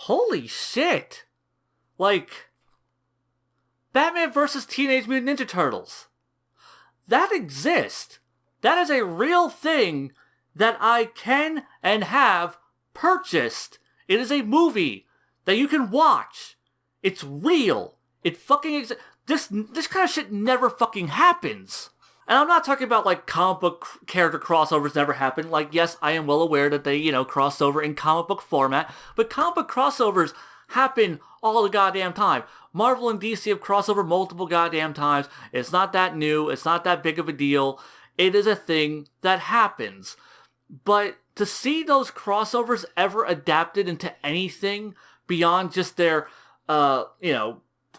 holy shit. Like, Batman vs. Teenage Mutant Ninja Turtles. That exists. That is a real thing that I can and have purchased. It is a movie that you can watch. It's real. It fucking exists. This kind of shit never fucking happens. And I'm not talking about, like, comic book character crossovers never happen. Like, yes, I am well aware that they, crossed over in comic book format. But comic book crossovers happen all the goddamn time. Marvel and DC have crossed over multiple goddamn times. It's not that new. It's not that big of a deal. It is a thing that happens. But to see those crossovers ever adapted into anything beyond just their,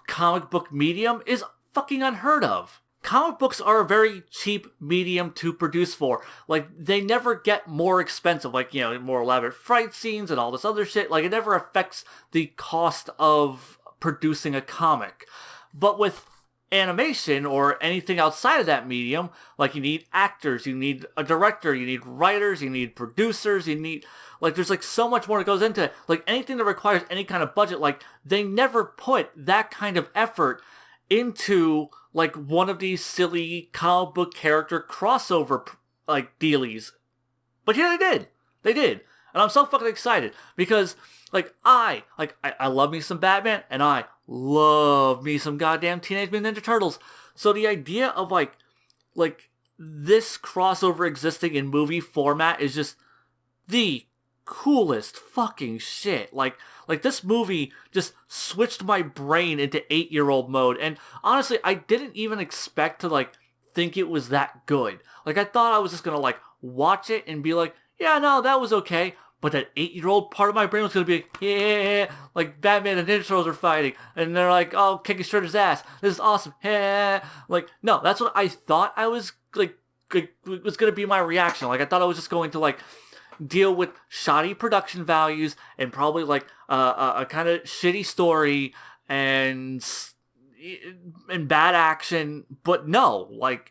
comic book medium is fucking unheard of. Comic books are a very cheap medium to produce for. Like, they never get more expensive, like, more elaborate fight scenes and all this other shit. Like, it never affects the cost of producing a comic. But with animation or anything outside of that medium, like, you need actors, you need a director, you need writers, you need producers, you need, like, there's, like, so much more that goes into it. Like, anything that requires any kind of budget, like, they never put that kind of effort into, like, one of these silly comic book character crossover, like, dealies. But here they did. They did. And I'm so fucking excited because, like, I love me some Batman, and I love me some goddamn Teenage Mutant Ninja Turtles. So the idea of, like this crossover existing in movie format is just the coolest fucking shit. Like this movie just switched my brain into 8-year-old mode. And honestly, I didn't even expect to, like, think it was that good. Like, I thought I was just gonna, like, watch it and be like, yeah, no, that was okay. But that 8-year-old part of my brain was gonna be like, yeah, like, Batman and Ninja Turtles are fighting. And they're like, oh, kicking Shredder's ass. This is awesome. Yeah. Like, no, that's what I thought I was, like was gonna be my reaction. Like, I thought I was just going to, like, deal with shoddy production values and probably, like, a kind of shitty story and bad action. But no, like,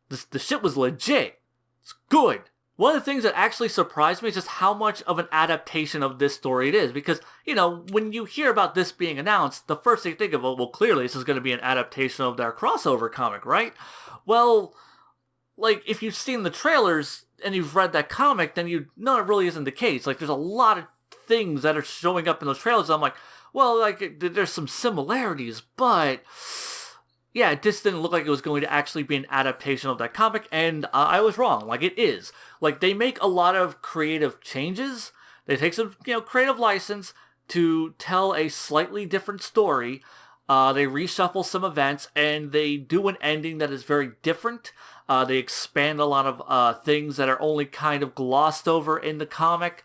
the shit was legit. It's good. One of the things that actually surprised me is just how much of an adaptation of this story it is. Because, when you hear about this being announced, the first thing you think of, well, clearly this is going to be an adaptation of their crossover comic, right? Well, like, if you've seen the trailers and you've read that comic, then you know it really isn't the case. Like, there's a lot of things that are showing up in those trailers. I'm like, well, like, there's some similarities, but yeah, it just didn't look like it was going to actually be an adaptation of that comic, and I was wrong. Like, it is. Like, they make a lot of creative changes. They take some, creative license to tell a slightly different story. They reshuffle some events, and they do an ending that is very different. They expand a lot of things that are only kind of glossed over in the comic.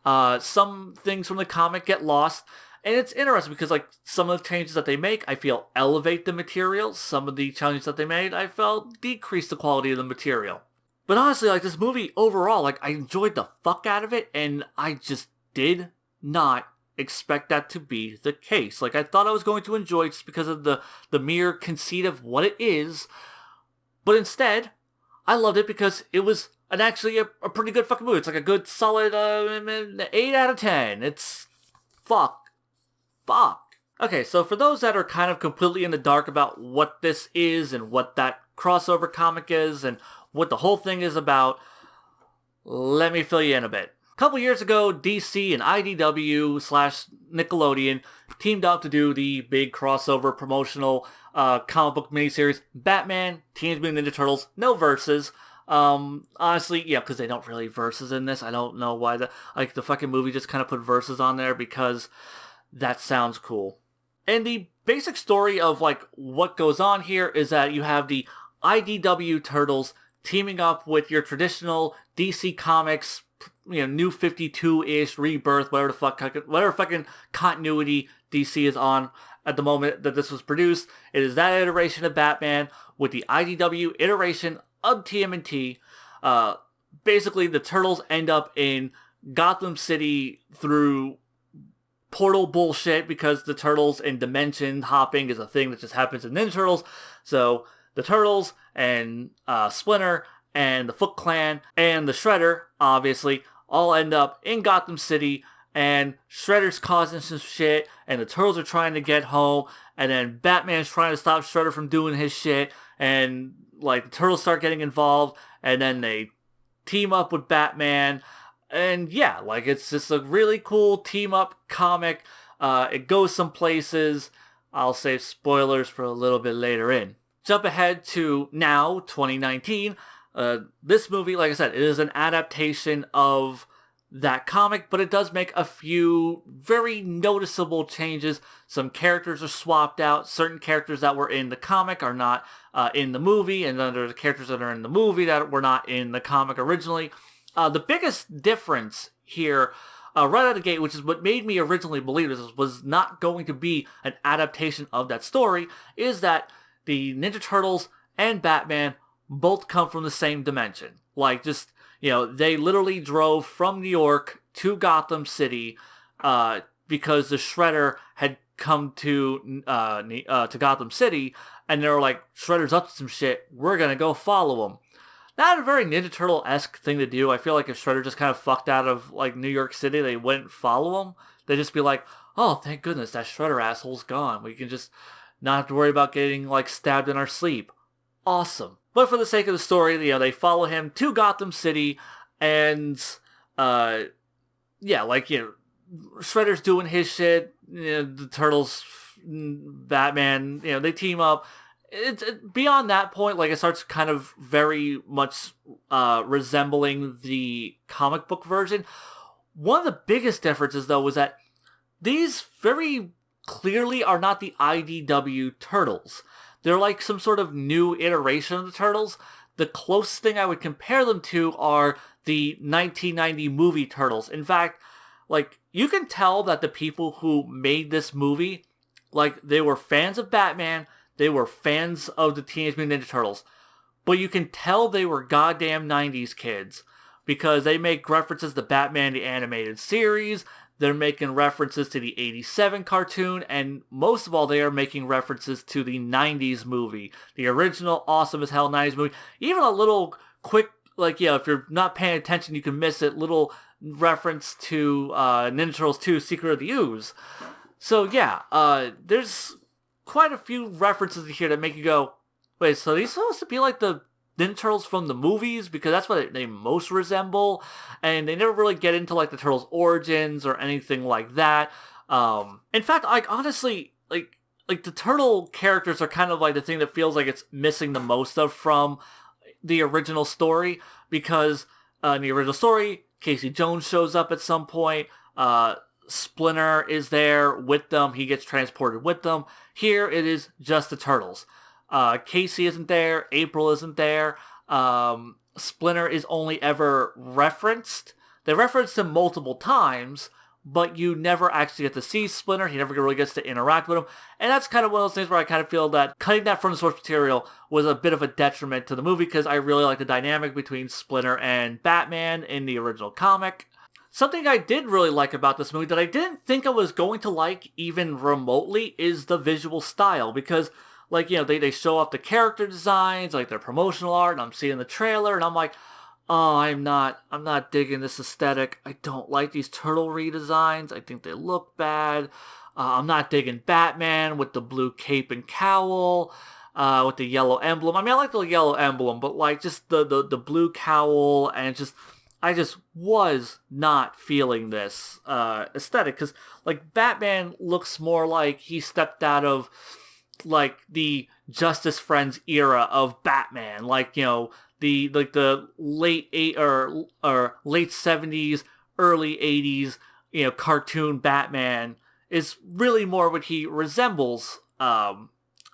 Some things from the comic get lost. And it's interesting because, like, some of the changes that they make, I feel, elevate the material. Some of the changes that they made, I felt, decrease the quality of the material. But honestly, like, this movie overall, like, I enjoyed the fuck out of it, and I just did not expect that to be the case. Like, I thought I was going to enjoy it just because of the mere conceit of what it is. But instead, I loved it because it was actually a pretty good fucking movie. It's like a good, solid 8 out of 10. It's fuck. Okay, so for those that are kind of completely in the dark about what this is and what that crossover comic is and what the whole thing is about, let me fill you in a bit. A couple years ago, DC and IDW/Nickelodeon teamed up to do the big crossover promotional comic book miniseries, Batman, Teenage Mutant Ninja Turtles, no verses. Honestly, yeah, because they don't really verses in this. I don't know why the fucking movie just kind of put verses on there because that sounds cool. And the basic story of, like, what goes on here is that you have the IDW Turtles teaming up with your traditional DC Comics, New 52-ish, Rebirth, whatever fucking continuity DC is on at the moment that this was produced. It is that iteration of Batman with the IDW iteration of TMNT. Basically, the Turtles end up in Gotham City through portal bullshit because the Turtles and dimension hopping is a thing that just happens in Ninja Turtles. So the Turtles and Splinter and the Foot Clan and the Shredder, obviously, all end up in Gotham City and Shredder's causing some shit, and the Turtles are trying to get home, and then Batman's trying to stop Shredder from doing his shit, and like the Turtles start getting involved, and then they team up with Batman, and yeah, like it's just a really cool team up comic. It goes some places. I'll save spoilers for a little bit later in. Jump ahead to now, 2019. This movie, like I said, it is an adaptation of that comic, but it does make a few very noticeable changes. Some characters are swapped out. Certain characters that were in the comic are not in the movie, and then there's characters that are in the movie that were not in the comic originally. The biggest difference here, right out of the gate, which is what made me originally believe this was not going to be an adaptation of that story, is that the Ninja Turtles and Batman both come from the same dimension. Like, just, they literally drove from New York to Gotham City because the Shredder had come to Gotham City, and they were like, Shredder's up to some shit, we're gonna go follow him. Not a very Ninja Turtle-esque thing to do. I feel like if Shredder just kind of fucked out of like New York City, they wouldn't follow him. They'd just be like, oh, thank goodness, that Shredder asshole's gone. We can just not have to worry about getting like stabbed in our sleep. Awesome. But for the sake of the story, they follow him to Gotham City, and Shredder's doing his shit. The Turtles, Batman, they team up. It's beyond that point, like it starts kind of very much resembling the comic book version. One of the biggest differences, though, was that these very clearly are not the IDW Turtles. They're like some sort of new iteration of the Turtles. The closest thing I would compare them to are the 1990 movie Turtles. In fact, like, you can tell that the people who made this movie, like, they were fans of Batman, they were fans of the Teenage Mutant Ninja Turtles, but you can tell they were goddamn 90s kids, because they make references to Batman the Animated Series, they're making references to the 87 cartoon, and most of all, they are making references to the 90s movie. The original awesome as hell 90s movie. Even a little quick, like, if you're not paying attention, you can miss it, little reference to Ninja Turtles 2, Secret of the Ooze. So yeah, there's quite a few references here that make you go, wait, so are these supposed to be like the Ninja Turtles from the movies? Because that's what they most resemble, and they never really get into like the Turtles' origins or anything like that. In fact, like, honestly, like the turtle characters are kind of like the thing that feels like it's missing the most of from the original story, because in the original story, Casey Jones shows up at some point. Splinter is there with them. He gets transported with them. Here it is just the Turtles. Casey isn't there. April isn't there. Splinter is only ever referenced. They referenced him multiple times, but you never actually get to see Splinter. He never really gets to interact with him. And that's kind of one of those things where I kind of feel that cutting that from the source material was a bit of a detriment to the movie, because I really like the dynamic between Splinter and Batman in the original comic. Something I did really like about this movie that I didn't think I was going to like even remotely is the visual style, because like, they show off the character designs, like their promotional art, and I'm seeing the trailer, and I'm like, oh, I'm not digging this aesthetic. I don't like these turtle redesigns. I think they look bad. I'm not digging Batman with the blue cape and cowl, with the yellow emblem. I mean, I like the yellow emblem, but like just the blue cowl, and I just was not feeling this aesthetic, because like Batman looks more like he stepped out of like the Justice Friends era of Batman, like the late late 70s, early 80s cartoon Batman is really more what he resembles. But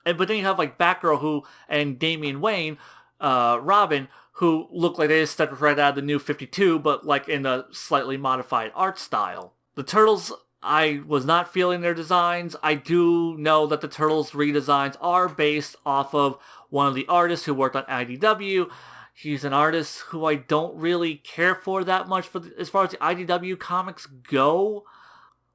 then you have like Batgirl and Damian Wayne, Robin, who look like they just stepped right out of the New 52, but like in a slightly modified art style. The Turtles, I was not feeling their designs. I do know that the Turtles redesigns are based off of one of the artists who worked on IDW. He's an artist who I don't really care for that much as far as the IDW comics go.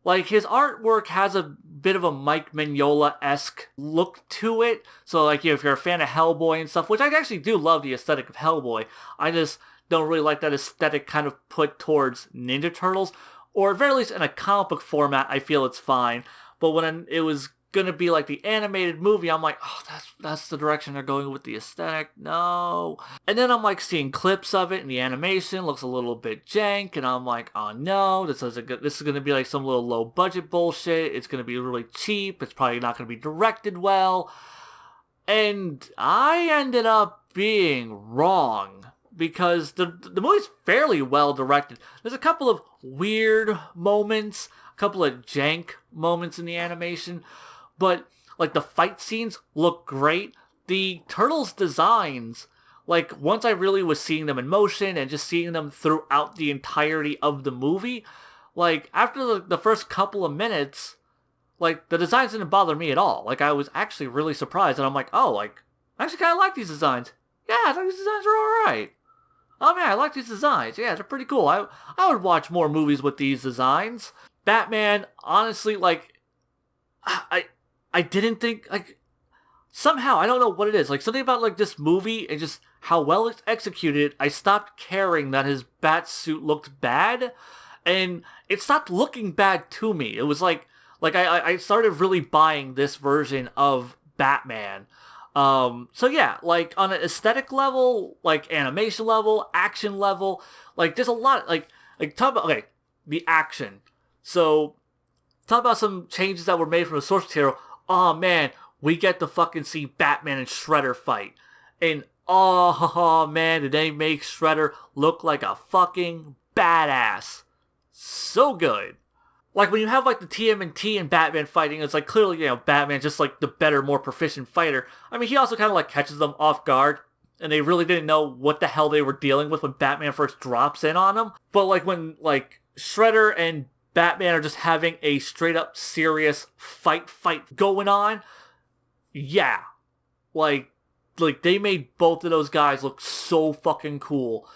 Like, his artwork has a bit of a Mike Mignola-esque look to it. So, like, if you're a fan of Hellboy and stuff, which I actually do love the aesthetic of Hellboy, I just don't really like that aesthetic kind of put towards Ninja Turtles. or at very least in a comic book format, I feel it's fine. But when it was gonna be like the animated movie, I'm like, oh, that's the direction they're going with the aesthetic. No. And then I'm like seeing clips of it, and the animation looks a little bit jank, and I'm like, oh no, this is gonna be like some little low budget bullshit. It's gonna be really cheap. It's probably not gonna be directed well. And I ended up being wrong, because the movie's fairly well directed. There's a couple of weird moments, a couple of jank moments in the animation, but like the fight scenes look great. The turtles' designs, like once I really was seeing them in motion and just seeing them throughout the entirety of the movie, like after the first couple of minutes, like the designs didn't bother me at all. Like I was actually really surprised, and I'm like, oh, like I actually kind of like these designs. Yeah, I thought these designs are all right. Oh man, I like these designs. Yeah, they're pretty cool. I would watch more movies with these designs. Batman, honestly, like I didn't think, like, somehow, I don't know what it is, like something about like this movie and just how well it's executed, I stopped caring that his bat suit looked bad, and it stopped looking bad to me. It was like I started really buying this version of Batman. So yeah, like on an aesthetic level, like animation level, action level, like there's a lot, like talk about, okay, the action. So talk about some changes that were made from the source material. Oh man, we get to fucking see Batman and Shredder fight. And oh man, did they make Shredder look like a fucking badass. So good. Like, when you have, like, the TMNT and Batman fighting, it's, like, clearly, you know, Batman's just, like, the better, more proficient fighter. I mean, he also kind of, like, catches them off guard, and they really didn't know what the hell they were dealing with when Batman first drops in on them. But, like, when, like, Shredder and Batman are just having a straight-up serious fight going on, yeah. Like, they made both of those guys look so fucking cool.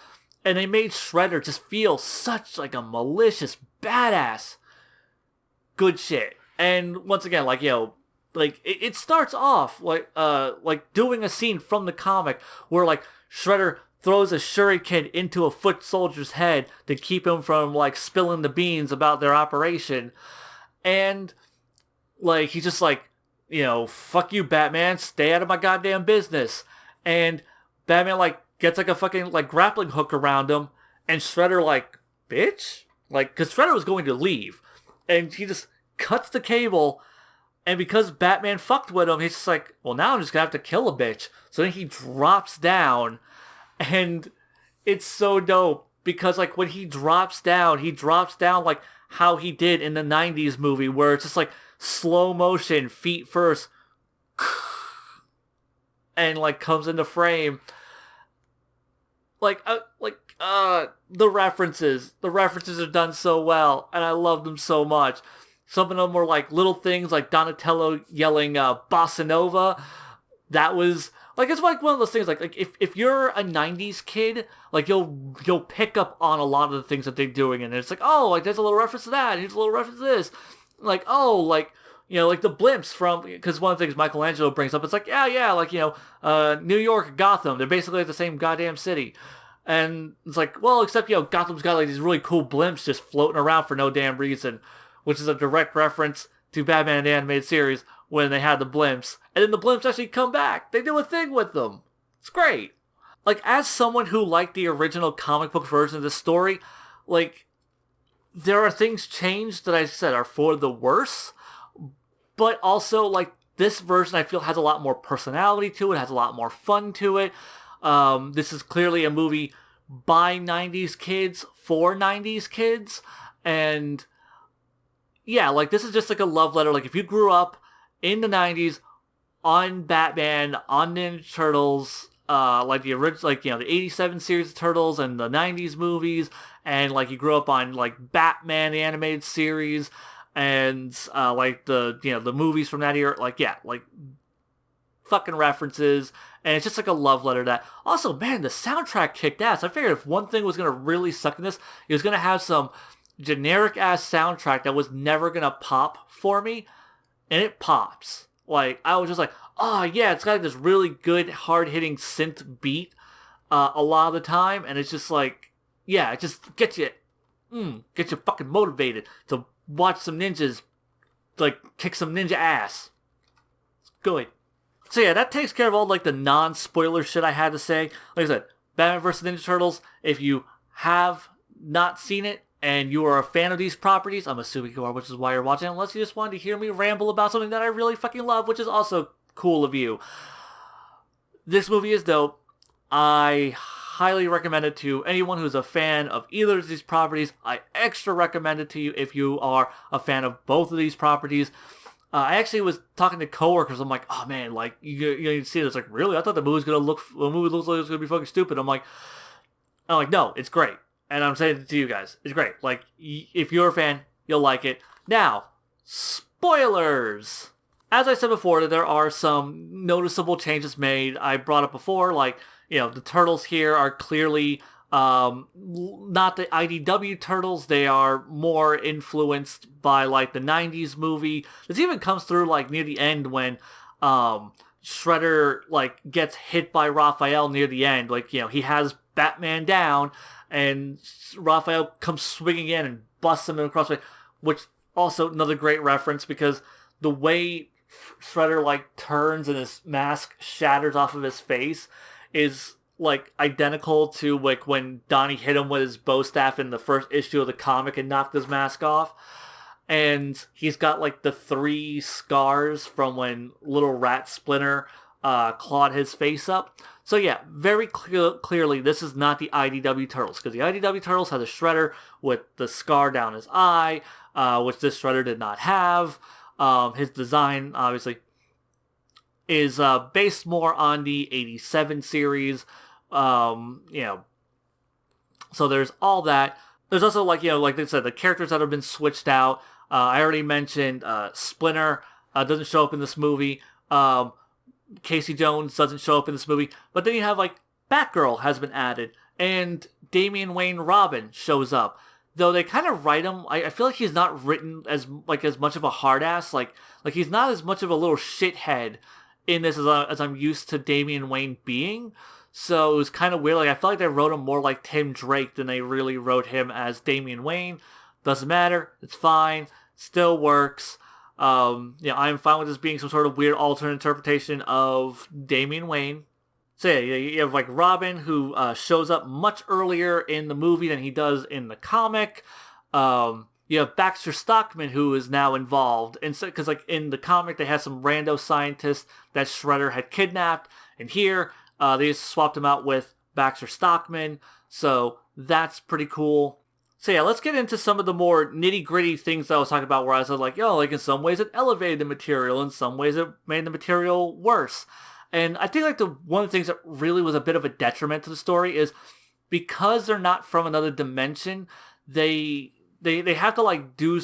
And they made Shredder just feel such, like, a malicious badass. Good shit. And once again, like, you know, like it starts off like doing a scene from the comic where like Shredder throws a shuriken into a foot soldier's head to keep him from like spilling the beans about their operation. And like he's just like, you know, fuck you, Batman, stay out of my goddamn business. And Batman like gets like a fucking like grappling hook around him, and Shredder like, bitch? Like, cause Shredder was going to leave. And he just cuts the cable, and because Batman fucked with him, he's just like, well, now I'm just gonna have to kill a bitch. So then he drops down, and it's so dope, because, like, when he drops down like how he did in the 90s movie, where it's just, like, slow motion, feet first, and, like, comes into frame. The references are done so well, and I love them so much. Some of them were like little things, like Donatello yelling "Bossa Nova." That was like, it's like one of those things. Like if you're a '90s kid, like you'll pick up on a lot of the things that they're doing, and it's like, oh, like there's a little reference to that, and here's a little reference to this. Like, oh, like, you know, like the blimps from, because one of the things Michelangelo brings up, it's like, yeah, like, you know, New York, Gotham, they're basically like the same goddamn city. And it's like, well, except, you know, Gotham's got like these really cool blimps just floating around for no damn reason, which is a direct reference to Batman the Animated Series when they had the blimps. And then the blimps actually come back. They do a thing with them. It's great. Like, as someone who liked the original comic book version of this story, like, there are things changed that I said are for the worse, but also, like, this version I feel has a lot more personality to it, has a lot more fun to it. This is clearly a movie by 90s kids, for 90s kids, and yeah, like, this is just like a love letter. Like, if you grew up in the 90s on Batman, on Ninja Turtles, like the original, like, you know, the 87 series of Turtles and the 90s movies, and like you grew up on like Batman the Animated Series, and like the, you know, the movies from that era, like, yeah, like fucking references, and it's just like a love letter to that. Also, man, the soundtrack kicked ass. I figured if one thing was gonna really suck in this, it was gonna have some generic ass soundtrack that was never gonna pop for me, and it pops. Like, I was just like, oh yeah, it's got like this really good hard hitting synth beat a lot of the time, and it's just like, yeah, it just gets you Get you fucking motivated to watch some ninjas, like, kick some ninja ass. It's good. So yeah, that takes care of all, like, the non-spoiler shit I had to say. Like I said, Batman vs. Ninja Turtles, if you have not seen it, and you are a fan of these properties, I'm assuming you are, which is why you're watching, unless you just wanted to hear me ramble about something that I really fucking love, which is also cool of you. This movie is dope. I highly recommend it to anyone who's a fan of either of these properties. I extra recommend it to you if you are a fan of both of these properties. I actually was talking to coworkers. I'm like, oh man, like you see this, like, really? I thought the movie looks like it was gonna be fucking stupid. I'm like, no, it's great. And I'm saying it to you guys, it's great. Like, if you're a fan, you'll like it. Now, spoilers! As I said before, there are some noticeable changes made. I brought up before, like, the turtles here are clearly not the IDW turtles. They are more influenced by, like, the 90s movie. This even comes through, like, near the end when Shredder, like, gets hit by Raphael near the end. Like, he has Batman down, and Raphael comes swinging in and busts him across the way, which also another great reference, because the way Shredder, like, turns and his mask shatters off of his face is, like, identical to, like, when Donnie hit him with his bow staff in the first issue of the comic and knocked his mask off. And he's got, like, the 3 scars from when Little Rat Splinter clawed his face up. So yeah, very clearly this is not the IDW Turtles, because the IDW Turtles had a Shredder with the scar down his eye, which this Shredder did not have. His design, obviously, is based more on the 87 series. So there's all that. There's also, like I said, the characters that have been switched out. I already mentioned Splinter doesn't show up in this movie. Casey Jones doesn't show up in this movie. But then you have, like, Batgirl has been added, and Damian Wayne Robin shows up. Though they kind of write him, I feel like he's not written as much of a hard ass. Like he's not as much of a little shithead in this as I'm used to Damian Wayne being. So it was kind of weird. Like, I felt like they wrote him more like Tim Drake than they really wrote him as Damian Wayne. Doesn't matter. It's fine. Still works. I'm fine with this being some sort of weird alternate interpretation of Damian Wayne. So yeah, you have, like, Robin, who shows up much earlier in the movie than he does in the comic. You have Baxter Stockman, who is now involved. And so, because, like, in the comic, they had some rando scientist that Shredder had kidnapped. And here, they just swapped him out with Baxter Stockman. So that's pretty cool. So yeah, let's get into some of the more nitty-gritty things that I was talking about, where I said, like, like, in some ways it elevated the material, in some ways it made the material worse. And I think, like, one of the things that really was a bit of a detriment to the story is, because they're not from another dimension, they have to, like, do,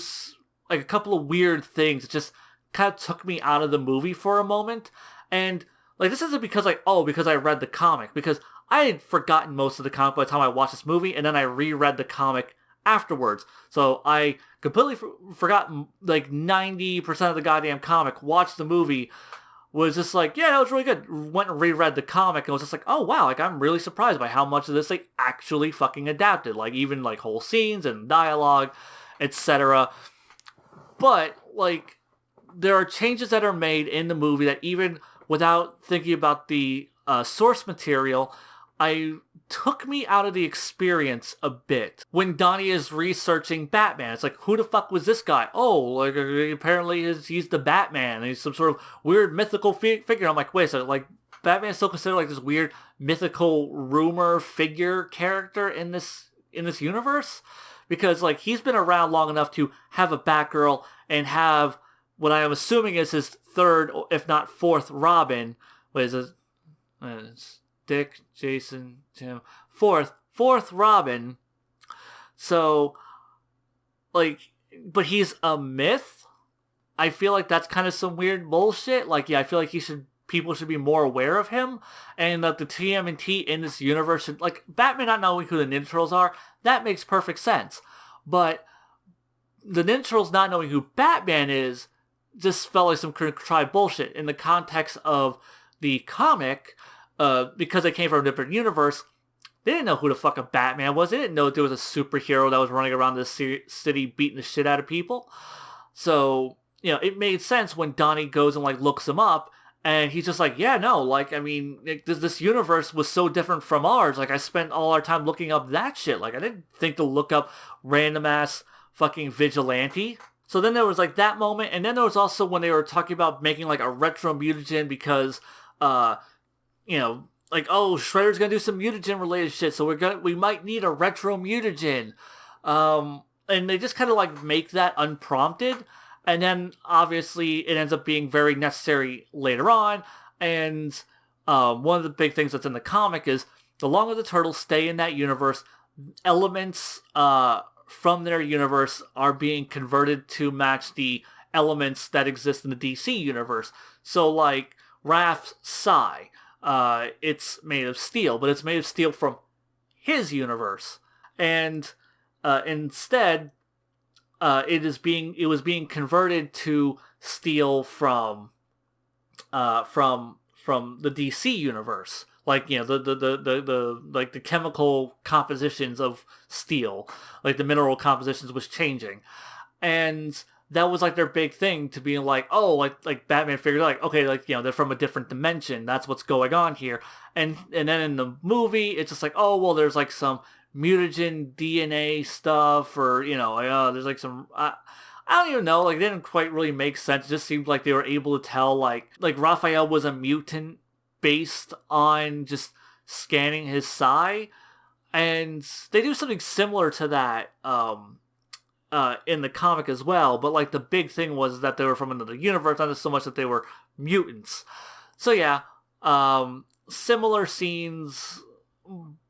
like, a couple of weird things. It just kind of took me out of the movie for a moment. And, like, this isn't because, like, because I read the comic, because I had forgotten most of the comic by the time I watched this movie, and then I reread the comic afterwards. So I completely forgot, like, 90% of the goddamn comic, watched the movie, was just like, yeah, that was really good. Went and reread the comic and was just like, oh wow, like, I'm really surprised by how much of this they actually fucking adapted. Like, even, like, whole scenes and dialogue, etc. But, like, there are changes that are made in the movie that, even without thinking about the source material, took me out of the experience a bit. When Donnie is researching Batman, it's like, who the fuck was this guy? Oh, like, apparently he's the Batman. He's some sort of weird mythical figure. I'm like, wait a second, like, Batman's still considered, like, this weird mythical rumor figure character in this universe? Because, like, he's been around long enough to have a Batgirl and have what I am assuming is his third, if not fourth, Robin. What is it? It's Dick, Jason, Tim. Fourth Robin. So, like, but he's a myth? I feel like that's kind of some weird bullshit. Like, yeah, I feel like people should be more aware of him, and that the TMNT in this universe should, like, Batman not knowing who the Ninja Turtles are, that makes perfect sense. But the Ninja Turtles not knowing who Batman is just felt like some contrived bullshit in the context of the comic. Because they came from a different universe, They didn't know who the fuck a Batman was. They didn't know there was a superhero that was running around this city beating the shit out of people. So, it made sense when Donnie goes and, like, looks him up, and he's just like, yeah, no, like, I mean, this universe was so different from ours. Like, I spent all our time looking up that shit. Like, I didn't think to look up random-ass fucking vigilante. So then there was, like, that moment, and then there was also when they were talking about making, like, a retro mutagen because, like, oh, Shredder's gonna do some mutagen-related shit, so we might need a retro mutagen. And they just kind of, like, make that unprompted, and then, obviously, it ends up being very necessary later on, and one of the big things that's in the comic is, the longer the Turtles stay in that universe, elements from their universe are being converted to match the elements that exist in the DC universe. So, like, Raph's Sai, it's made of steel, but it's made of steel from his universe. And instead, it was being converted to steel from the DC universe. Like, the chemical compositions of steel, like the mineral compositions was changing. And that was, like, their big thing, to being like, oh, like Batman figured, like, okay, like, they're from a different dimension. That's what's going on here. And then in the movie, it's just like, oh, well, there's, like, some mutagen DNA stuff, or, there's, like, some... I don't even know, like, it didn't quite really make sense. It just seemed like they were able to tell, like Raphael was a mutant based on just scanning his psi. And they do something similar to that, in the comic as well, but, like, the big thing was that they were from another universe, not so much that they were mutants. So yeah, similar scenes,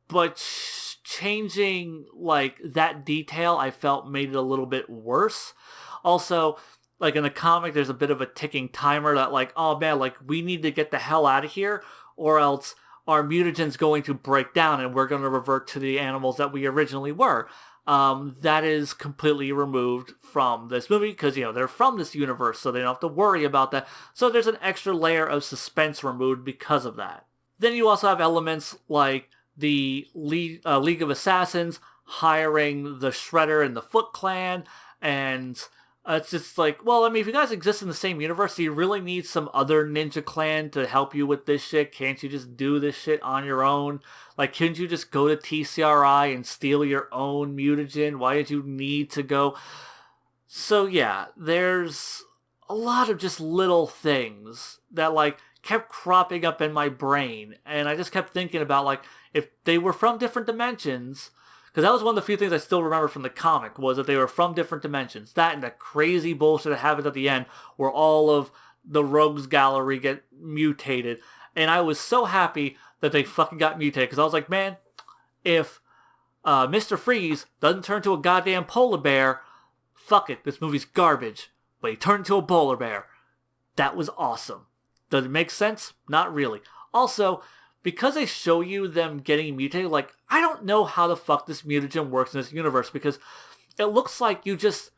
but changing, like, that detail, I felt made it a little bit worse. Also, like, in the comic, there's a bit of a ticking timer that, like, oh man, like, we need to get the hell out of here, or else our mutagen's going to break down and we're going to revert to the animals that we originally were. That is completely removed from this movie because, they're from this universe, so they don't have to worry about that. So there's an extra layer of suspense removed because of that. Then you also have elements like the League of Assassins hiring the Shredder and the Foot Clan, and it's just like, well, I mean, if you guys exist in the same universe, do you really need some other ninja clan to help you with this shit? Can't you just do this shit on your own? Like, couldn't you just go to TCRI and steal your own mutagen? Why did you need to go? So yeah, there's a lot of just little things that, like, kept cropping up in my brain, and I just kept thinking about, like, if they were from different dimensions... Because that was one of the few things I still remember from the comic, was that they were from different dimensions. That and the crazy bullshit that happens at the end, where all of the rogues gallery get mutated. And I was so happy that they fucking got mutated, because I was like, man, if Mr. Freeze doesn't turn to a goddamn polar bear, fuck it, this movie's garbage. But he turned into a polar bear. That was awesome. Does it make sense? Not really. Also, because they show you them getting mutated, like, I don't know how the fuck this mutagen works in this universe, because it looks like you just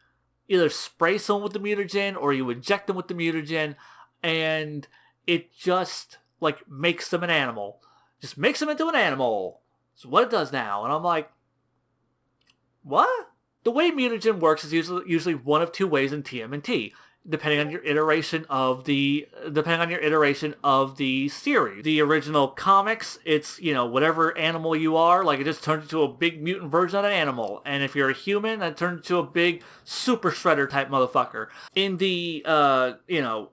either spray someone with the mutagen or you inject them with the mutagen, and it just, like, makes them an animal. Just makes them into an animal. That's what it does now. And I'm like, what? The way mutagen works is usually one of two ways in TMNT. Depending on your iteration of the series. The original comics, it's, whatever animal you are, like, it just turns into a big mutant version of an animal. And if you're a human, it turns into a big super shredder type motherfucker. In the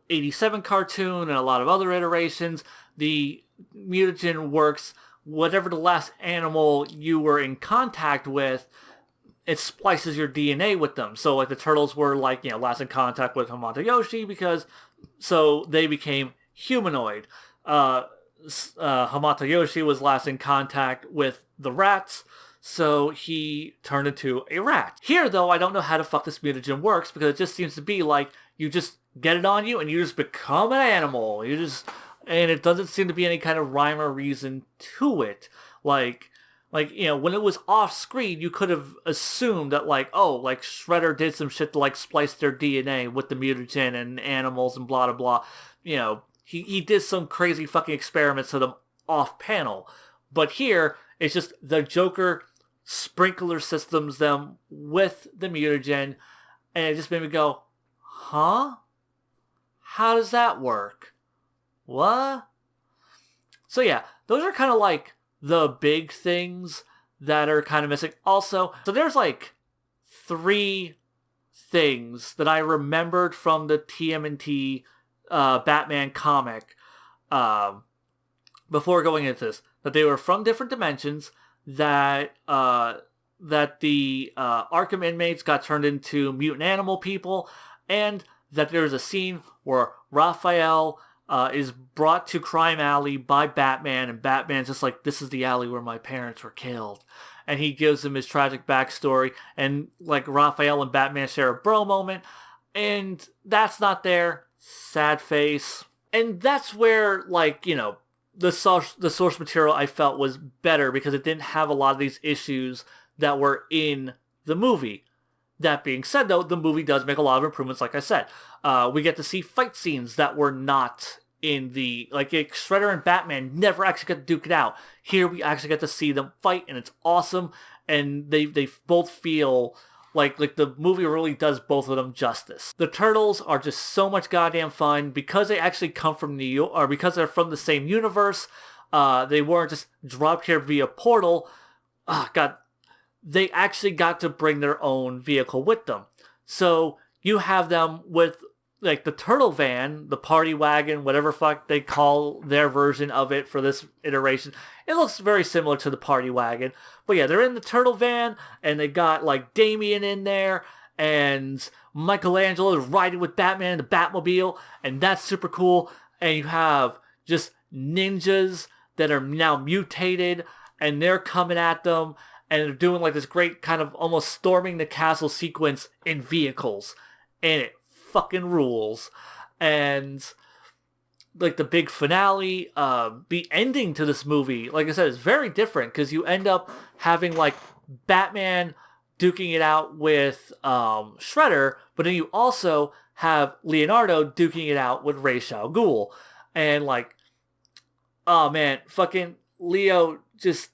87 cartoon and a lot of other iterations, the mutagen works whatever the last animal you were in contact with, it splices your DNA with them. So, like, the Turtles were, like, last in contact with Hamato Yoshi, so they became humanoid. Hamato Yoshi was last in contact with the rats, so he turned into a rat. Here, though, I don't know how the fuck this mutagen works, because it just seems to be like, you just get it on you, and you just become an animal. And it doesn't seem to be any kind of rhyme or reason to it. Like, when it was off screen, you could have assumed that, like, oh, like, Shredder did some shit to, like, splice their DNA with the mutagen and animals and blah, blah, blah. He did some crazy fucking experiments to them off panel. But here, It's just the Joker sprinkler systems them with the mutagen, and it just made me go, huh? How does that work? What? So yeah, those are kind of like the big things that are kind of missing. Also, so there's like 3 things that I remembered from the TMNT Batman comic before going into this. That they were from different dimensions, that the Arkham inmates got turned into mutant animal people, and that there's a scene where Raphael is brought to Crime Alley by Batman, and Batman's just like, this is the alley where my parents were killed. And he gives him his tragic backstory, and like Raphael and Batman share a bro moment, and that's not there. Sad face. And that's where, like, you know, the source material I felt was better because it didn't have a lot of these issues that were in the movie. That being said, though, the movie does make a lot of improvements, like I said. We get to see fight scenes that were not in the... Like, Shredder and Batman never actually get to duke it out. Here, we actually get to see them fight, and it's awesome. And they both feel like the movie really does both of them justice. The Turtles are just so much goddamn fun because they actually come from New York, or because they're from the same universe. They weren't just dropped here via portal. God, they actually got to bring their own vehicle with them. So you have them with like the Turtle Van, the Party Wagon, whatever fuck they call their version of it for this iteration. It looks very similar to the Party Wagon. But yeah, they're in the Turtle Van, and they got like Damien in there, and Michelangelo is riding with Batman in the Batmobile, and that's super cool. And you have just ninjas that are now mutated, and they're coming at them, and they're doing like this great kind of almost storming the castle sequence in vehicles. And it fucking rules. And like the big finale, the ending to this movie, like I said, is very different because you end up having like Batman duking it out with Shredder, but then you also have Leonardo duking it out with Ra's al Ghul. And like, oh man, fucking Leo just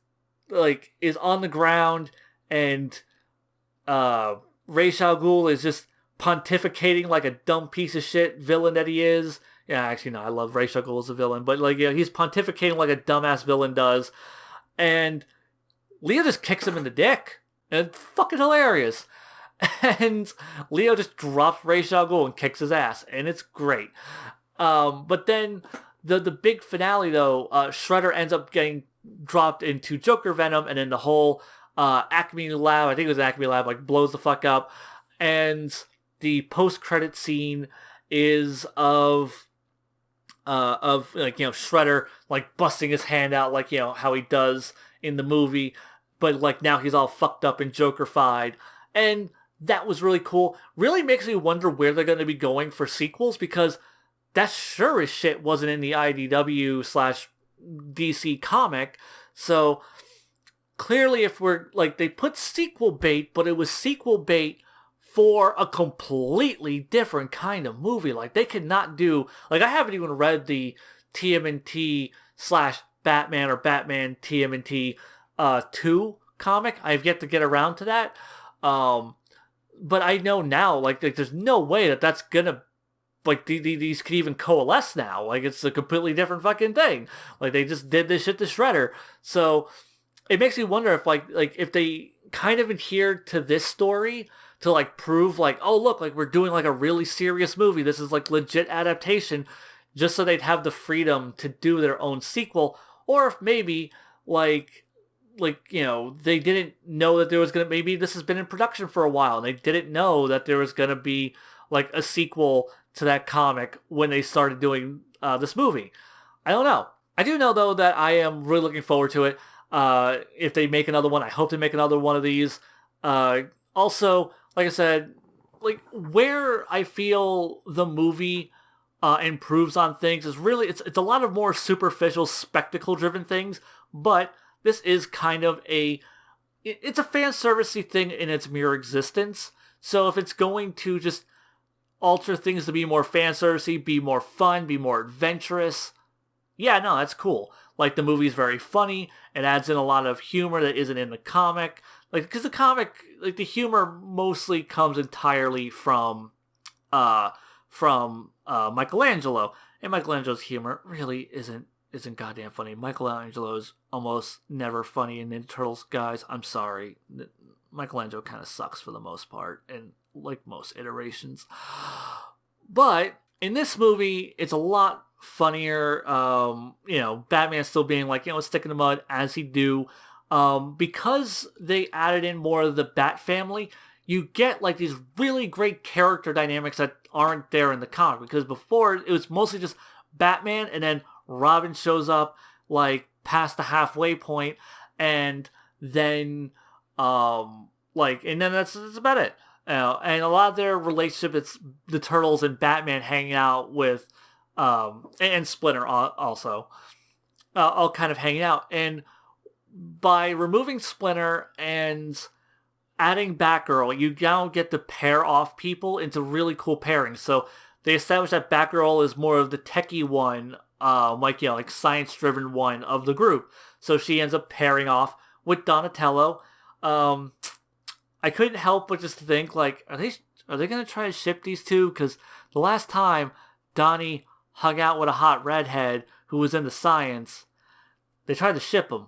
like is on the ground, and Ra's al Ghul is just pontificating like a dumb piece of shit villain that he is. Yeah, actually, no, I love Ra's al Ghul as a villain, but like, yeah, he's pontificating like a dumbass villain does, and Leo just kicks him in the dick, and it's fucking hilarious. And Leo just drops Ra's al Ghul and kicks his ass, and it's great. But then the big finale though, Shredder ends up getting dropped into Joker Venom, and then the whole Acme Lab, I think it was Acme Lab, like blows the fuck up, and the post-credit scene is of like, you know, Shredder like busting his hand out like, you know, how he does in the movie, but like now he's all fucked up and Joker-fied, and that was really cool. Really makes me wonder where they're going to be going for sequels, because that sure as shit wasn't in the IDW/DC comic. So clearly, if we're like, they put sequel bait, but it was sequel bait for a completely different kind of movie. Like, they could not do, like, I haven't even read the TMNT/Batman or Batman TMNT 2 comic. I've yet to get around to that. But I know now, like there's no way that that's gonna, like, these could even coalesce now. Like, it's a completely different fucking thing. Like, they just did this shit to Shredder. So it makes me wonder if like if they kind of adhered to this story to like prove like, oh look, like we're doing like a really serious movie, this is like legit adaptation, just so they'd have the freedom to do their own sequel. Or if maybe like you know, they didn't know that there was gonna, maybe this has been in production for a while and they didn't know that there was gonna be like a sequel to that comic when they started doing this movie. I don't know. I do know though that I am really looking forward to it. If they make another one, I hope they make another one of these. Also, like I said, like where I feel the movie improves on things is really, it's a lot of more superficial, spectacle-driven things, but this is kind of it's a fan servicey thing in its mere existence. So if it's going to just alter things to be more fan servicey, be more fun, be more adventurous, yeah, no, that's cool. Like, the movie's very funny. It adds in a lot of humor that isn't in the comic. Like, because the comic, like, the humor mostly comes entirely uh, Michelangelo. And Michelangelo's humor really isn't goddamn funny. Michelangelo is almost never funny in Ninja Turtles, guys. I'm sorry. Michelangelo kind of sucks for the most part, and like most iterations. But in this movie, it's a lot funnier. Batman still being like, stick in the mud as he do. Because they added in more of the Bat family, you get like these really great character dynamics that aren't there in the comic. Because before it was mostly just Batman, and then Robin shows up like past the halfway point, and then and then that's about it. And a lot of their relationship, it's the Turtles and Batman hanging out with, and Splinter also, all kind of hanging out. And by removing Splinter and adding Batgirl, you now get to pair off people into really cool pairings. So they established that Batgirl is more of the techie one, like science-driven one of the group. So she ends up pairing off with Donatello. I couldn't help but just think, like, are they gonna try to ship these two? Because the last time Donnie hung out with a hot redhead who was into science, they tried to ship them.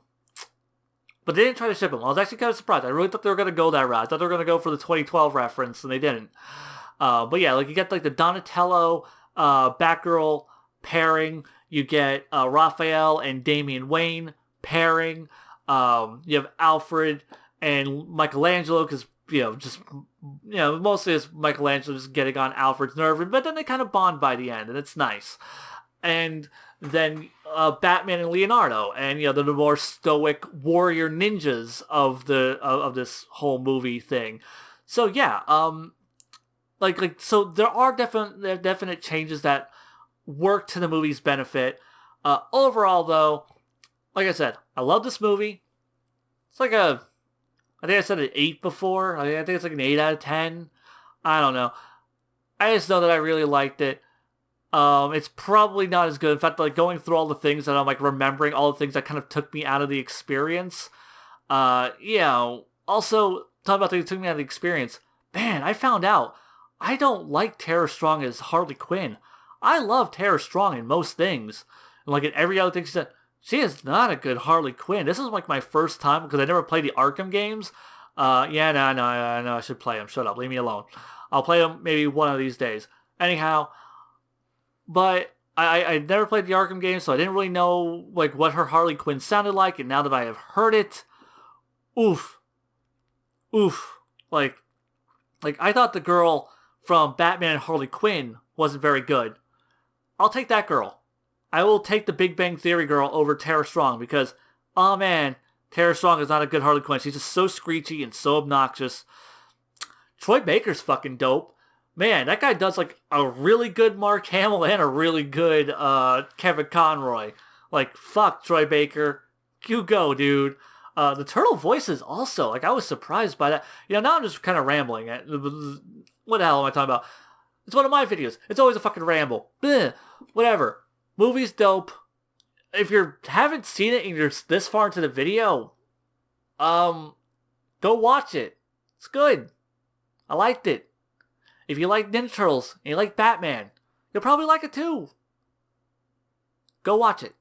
But they didn't try to ship them. I was actually kind of surprised. I really thought they were going to go that route. I thought they were going to go for the 2012 reference, and they didn't. But yeah, like, you get like the Donatello, Batgirl pairing. You get Raphael and Damian Wayne pairing. You have Alfred and Michelangelo, because mostly it's Michelangelo just getting on Alfred's nerve, but then they kind of bond by the end, and it's nice. And then Batman and Leonardo, and they're the more stoic warrior ninjas of this whole movie thing. So yeah, so there are definite changes that work to the movie's benefit. Overall, though, like I said, I love this movie. It's like I think I said an 8 before. I think it's like an 8 out of 10. I don't know. I just know that I really liked it. It's probably not as good. In fact, like, going through all the things that I'm like remembering, all the things that kind of took me out of the experience. Also talking about things that took me out of the experience. Man, I found out I don't like Tara Strong as Harley Quinn. I love Tara Strong in most things, and like in every other thing she said. She is not a good Harley Quinn. This is like my first time, because I never played the Arkham games. No, I should play them. Shut up, leave me alone. I'll play them maybe one of these days. Anyhow. But I never played the Arkham games, so I didn't really know like what her Harley Quinn sounded like. And now that I have heard it, oof. Like I thought the girl from Batman and Harley Quinn wasn't very good. I'll take that girl. I will take the Big Bang Theory girl over Tara Strong, because, oh man, Tara Strong is not a good Harley Quinn. She's just so screechy and so obnoxious. Troy Baker's fucking dope. Man, that guy does like a really good Mark Hamill and a really good Kevin Conroy. Like, fuck, Troy Baker. You go, dude. The turtle voices also, like, I was surprised by that. Now I'm just kind of rambling. What the hell am I talking about? It's one of my videos. It's always a fucking ramble. Bleh. Whatever. Movie's dope. If you haven't seen it and you're this far into the video, go watch it. It's good. I liked it. If you like Ninja Turtles and you like Batman, you'll probably like it too. Go watch it.